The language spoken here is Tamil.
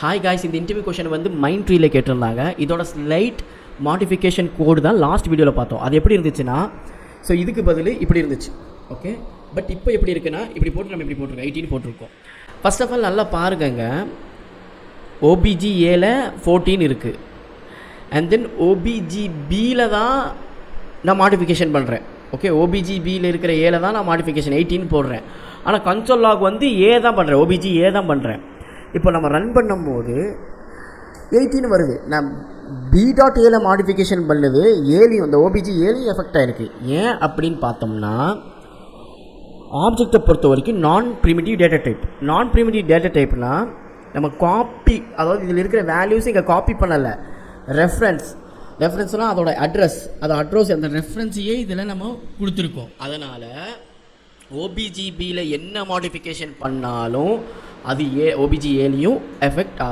ஹாய் காய்ஸ், இந்த இன்டர்வியூ கொஷன் வந்து மைண்ட் ட்ரீயில் கேட்டிருந்தாங்க. இதோட ஸ்லைட் மாடிஃபிகேஷன் கோடு தான் லாஸ்ட் வீடியோவில் பார்த்தோம். அது எப்படி இருந்துச்சுன்னா, ஸோ இதுக்கு பதில் இப்படி இருந்துச்சு. ஓகே, பட் இப்போ எப்படி இருக்குன்னா, இப்படி போட்டு நம்ம இப்படி போட்டிருக்கோம், 18 போட்டிருக்கோம். ஃபர்ஸ்ட் ஆஃப் ஆல் நல்லா பாருங்க, OBGAல 14 இருக்குது. அண்ட் தென் OBGBயில் தான் நான் மாடிஃபிகேஷன் பண்ணுறேன். ஓகே, OBGBயில் இருக்கிற ஏல தான் நான் மாடிஃபிகேஷன் 18 போடுறேன். ஆனால் கன்சோல் லாக் வந்து ஏ தான் பண்ணுறேன், OBGA தான் பண்ணுறேன். இப்போ நம்ம ரன் பண்ணும்போது 18 வருது. நான் B.Aல மாடிஃபிகேஷன் பண்ணுது, ஏலையும் இந்த OBG ஏலையும் எஃபெக்ட் ஆகிருக்கு. ஏன் அப்படின்னு பார்த்தோம்னா, ஆப்ஜெக்டை பொறுத்த வரைக்கும் நான் ப்ரிமிட்டிவ் டேட்டா டைப்னால் நம்ம காப்பி, அதாவது இதில் இருக்கிற வேல்யூஸ் இங்கே காப்பி பண்ணலை. ரெஃபரன்ஸ்னால் அதோட அட்ரஸ், அந்த ரெஃபரன்ஸையே இதில் நம்ம கொடுத்துருக்கோம். அதனால் OBGBயில் என்ன மாடிஃபிகேஷன் பண்ணாலும் அது OBGAலையும் எஃபெக்ட் ஆகும்.